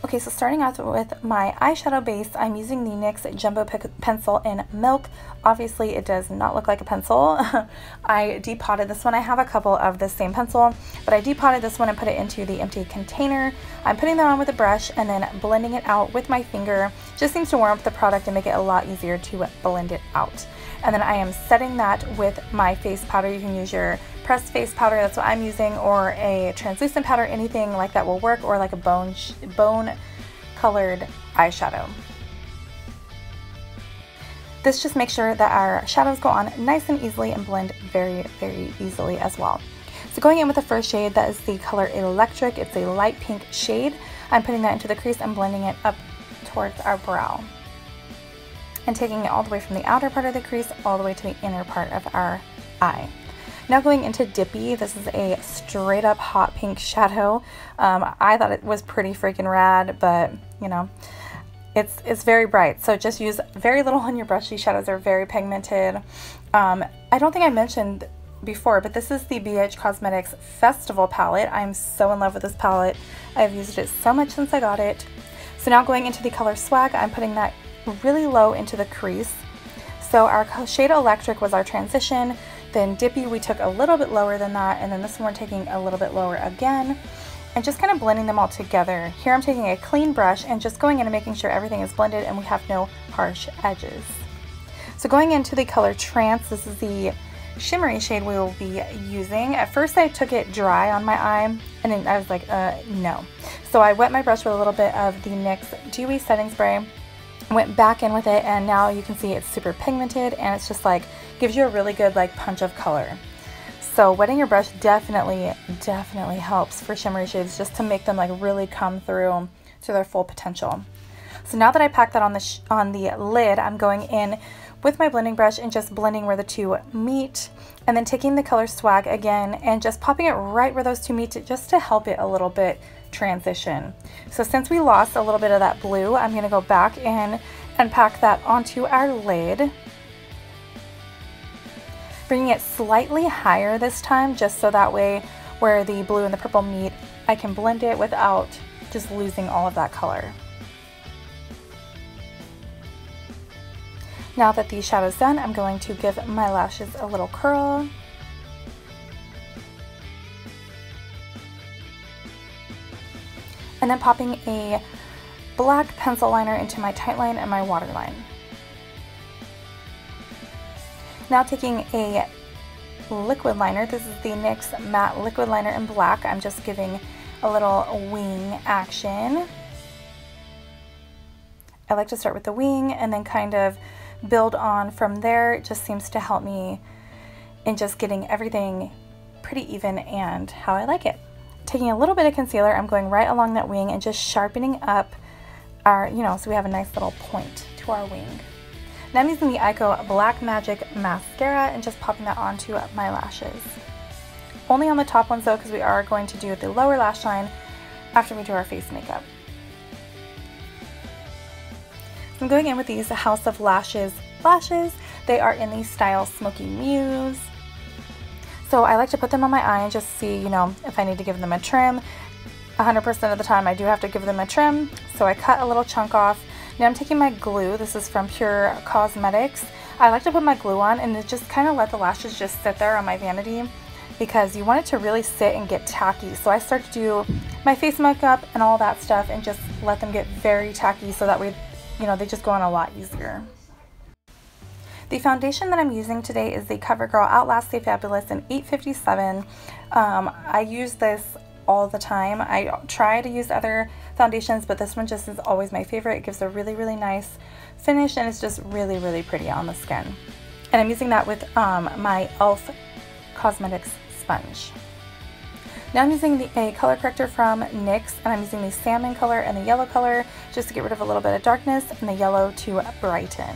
Okay, so starting out with my eyeshadow base, I'm using the NYX Jumbo Pencil in Milk. Obviously, it does not look like a pencil. I depotted this one. I have a couple of the same pencil, but I depotted this one and put it into the empty container. I'm putting that on with a brush and then blending it out with my finger. Just seems to warm up the product and make it a lot easier to blend it out. And then I am setting that with my face powder. You can use your pressed face powder, that's what I'm using, or a translucent powder, anything like that will work, or like a bone colored eyeshadow. This just makes sure that our shadows go on nice and easily and blend very, very easily as well. So going in with the first shade, that is the color Electric. It's a light pink shade. I'm putting that into the crease and blending it up towards our brow. And taking it all the way from the outer part of the crease all the way to the inner part of our eye. Now going into Dippy, this is a straight up hot pink shadow. I thought it was pretty freaking rad, but you know, it's very bright. So just use very little on your brush. These shadows are very pigmented. I don't think I mentioned before, but this is the BH Cosmetics Festival palette. I'm so in love with this palette. I've used it so much since I got it. So now going into the color Swag, I'm putting that really low into the crease. So our shade Electric was our transition. Then Dippy we took a little bit lower than that, and then this one we're taking a little bit lower again, and just kind of blending them all together. Here I'm taking a clean brush and just going in and making sure everything is blended and we have no harsh edges. So going into the color Trance, this is the shimmery shade we will be using. At first I took it dry on my eye and then I was like, no. So I wet my brush with a little bit of the NYX Dewy Setting Spray, went back in with it, and now you can see it's super pigmented and it's just like gives you a really good like punch of color. So wetting your brush definitely helps for shimmery shades, just to make them like really come through to their full potential. So now that I packed that on the lid, I'm going in with my blending brush and just blending where the two meet, and then taking the color Swag again and just popping it right where those two meet, just to help it a little bit transition. So since we lost a little bit of that blue, I'm going to go back in and pack that onto our lid, bringing it slightly higher this time, just so that way where the blue and the purple meet, I can blend it without just losing all of that color. Now that the shadow's done, I'm going to give my lashes a little curl. And then popping a black pencil liner into my tight line and my waterline. Now taking a liquid liner, this is the NYX Matte Liquid Liner in black. I'm just giving a little wing action. I like to start with the wing and then kind of build on from there. It just seems to help me in just getting everything pretty even and how I like it. Taking a little bit of concealer, I'm going right along that wing and just sharpening up our, so we have a nice little point to our wing. Now I'm using the Ico Black Magic Mascara and just popping that onto my lashes. Only on the top ones though, because we are going to do the lower lash line after we do our face makeup. So I'm going in with these House of Lashes lashes. They are in the style Smoky Muse. So I like to put them on my eye and just see, if I need to give them a trim. 100% of the time I do have to give them a trim, so I cut a little chunk off. Now I'm taking my glue. This is from Pure Cosmetics. I like to put my glue on and just kind of let the lashes just sit there on my vanity, because you want it to really sit and get tacky. So I start to do my face makeup and all that stuff and just let them get very tacky, so that way, they just go on a lot easier. The foundation that I'm using today is the CoverGirl Outlast Stay Fabulous in 857. I use this all the time. I try to use other foundations, but this one just is always my favorite. It gives a really, really nice finish, and it's just really, really pretty on the skin. And I'm using that with my e.l.f. Cosmetics sponge. Now I'm using a color corrector from NYX, and I'm using the salmon color and the yellow color just to get rid of a little bit of darkness, and the yellow to brighten.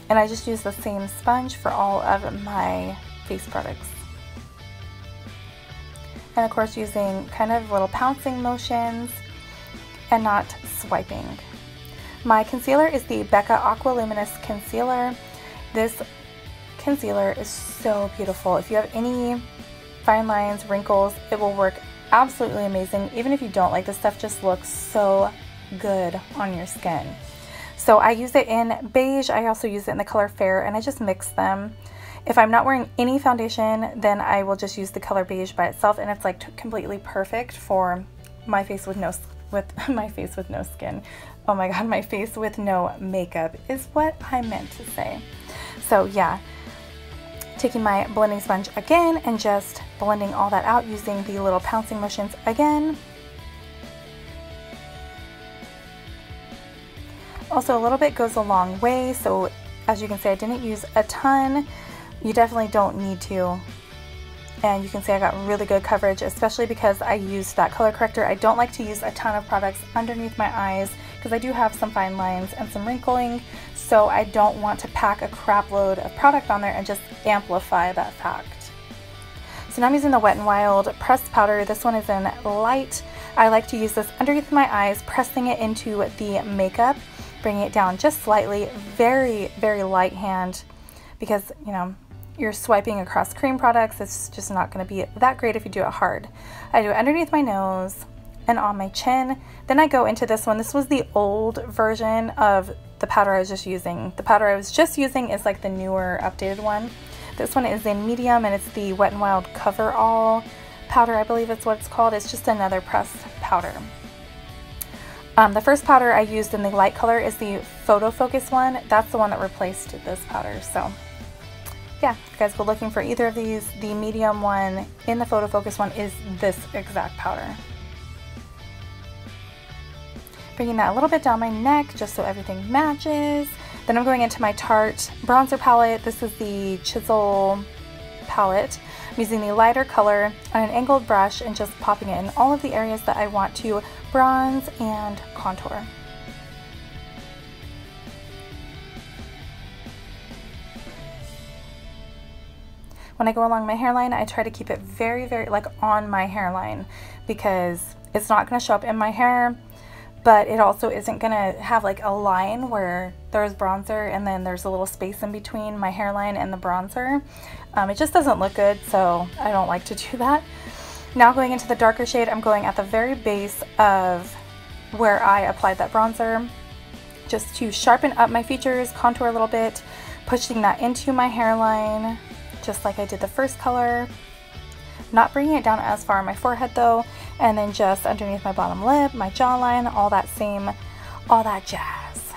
And I just use the same sponge for all of my face products. And of course using kind of little pouncing motions and not swiping. My concealer is the Becca Aqua Luminous Concealer. This concealer is so beautiful. If you have any fine lines, wrinkles, it will work absolutely amazing. Even if you don't like this stuff, just looks so good on your skin. So I use it in beige. I also use it in the color Fair, and I just mix them. If I'm not wearing any foundation, then I will just use the color beige by itself, and it's like completely perfect for my face with no skin. Oh my god, my face with no makeup is what I meant to say. So yeah, taking my blending sponge again and just blending all that out using the little pouncing motions again. Also, a little bit goes a long way, so as you can see, I didn't use a ton. You definitely don't need to. And you can see I got really good coverage, especially because I used that color corrector. I don't like to use a ton of products underneath my eyes because I do have some fine lines and some wrinkling, so I don't want to pack a crap load of product on there and just amplify that fact. So now I'm using the Wet n Wild pressed powder. This one is in light. I like to use this underneath my eyes, pressing it into the makeup, bringing it down just slightly, very, very light hand, because, you know, you're swiping across cream products. It's just not going to be that great if you do it hard. I do it underneath my nose and on my chin. Then I go into this one. This was the old version of the powder I was just using. The powder I was just using is like the newer, updated one. This one is in medium, and it's the Wet n Wild Cover All powder, I believe it's what it's called. It's just another pressed powder. The first powder I used in the light color is the Photo Focus one. That's the one that replaced this powder. So yeah, if you guys go looking for either of these, the medium one in the Photo Focus one is this exact powder. Bringing that a little bit down my neck just so everything matches. Then I'm going into my Tarte bronzer palette. This is the Chisel palette. I'm using the lighter color on an angled brush and just popping it in all of the areas that I want to bronze and contour. When I go along my hairline, I try to keep it very, very like on my hairline, because it's not going to show up in my hair, but it also isn't going to have like a line where there's bronzer and then there's a little space in between my hairline and the bronzer. It just doesn't look good, so I don't like to do that. Now going into the darker shade, I'm going at the very base of where I applied that bronzer, just to sharpen up my features, contour a little bit, pushing that into my hairline, just like I did the first color. Not bringing it down as far on my forehead though, and then just underneath my bottom lip, my jawline, all that jazz.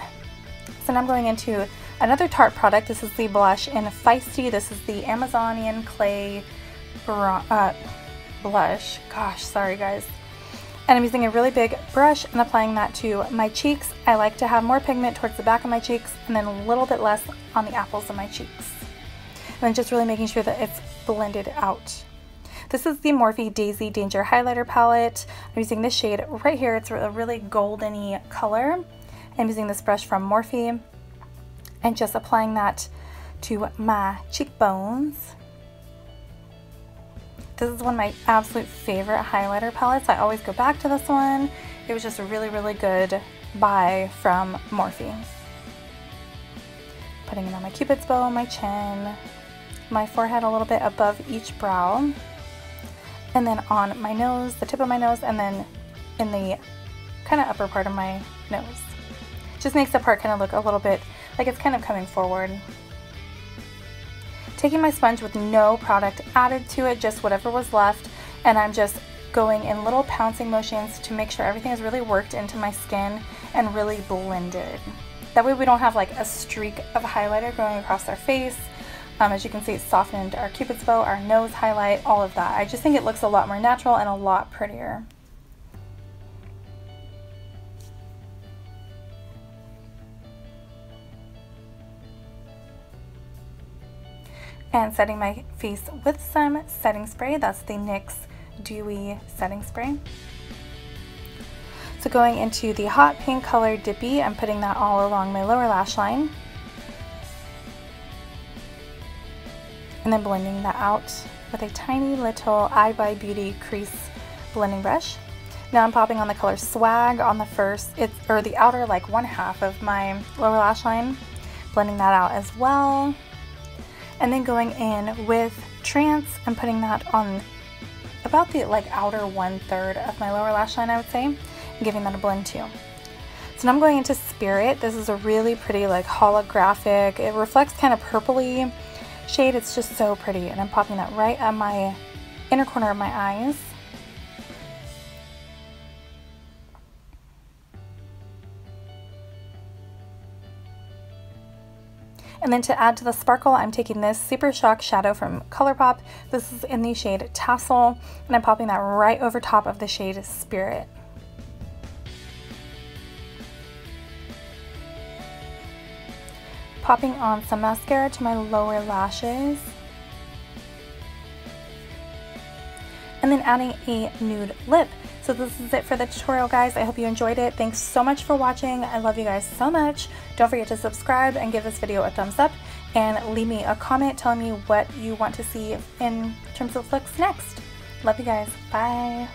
So now I'm going into another Tarte product. This is the blush in Feisty. This is the Amazonian Clay blush. Gosh, sorry guys. And I'm using a really big brush and applying that to my cheeks. I like to have more pigment towards the back of my cheeks and then a little bit less on the apples of my cheeks. And then just really making sure that it's blended out. This is the Morphe Daisy Danger Highlighter Palette. I'm using this shade right here. It's a really golden-y color. I'm using this brush from Morphe and just applying that to my cheekbones. This is one of my absolute favorite highlighter palettes. I always go back to this one. It was just a really, really good buy from Morphe. Putting it on my cupid's bow on my chin, my forehead a little bit above each brow, and then on my nose, the tip of my nose, and then in the kind of upper part of my nose. Just makes the part kind of look a little bit like it's kind of coming forward. Taking my sponge with no product added to it, just whatever was left, and I'm just going in little pouncing motions to make sure everything is really worked into my skin and really blended. That way we don't have like a streak of highlighter going across our face. As you can see, it softened our cupid's bow, our nose highlight, all of that. I just think it looks a lot more natural and a lot prettier. And setting my face with some setting spray. That's the NYX Dewy Setting Spray. So going into the hot pink color Dippy, I'm putting that all along my lower lash line. And then blending that out with a tiny little Eye by Beauty crease blending brush. Now I'm popping on the color Swag on the the outer like 1/2 of my lower lash line, blending that out as well. And then going in with Trance and putting that on about the like outer 1/3 of my lower lash line, I would say, and giving that a blend too. So now I'm going into Spirit. This is a really pretty like holographic, it reflects kind of purpley shade. It's just so pretty, and I'm popping that right on my inner corner of my eyes. And then to add to the sparkle, I'm taking this Super Shock shadow from ColourPop. This is in the shade Tassel, and I'm popping that right over top of the shade Spirit. Popping on some mascara to my lower lashes. And then adding a nude lip. So this is it for the tutorial, guys. I hope you enjoyed it. Thanks so much for watching. I love you guys so much. Don't forget to subscribe and give this video a thumbs up, and leave me a comment telling me what you want to see in terms of looks next. Love you guys. Bye.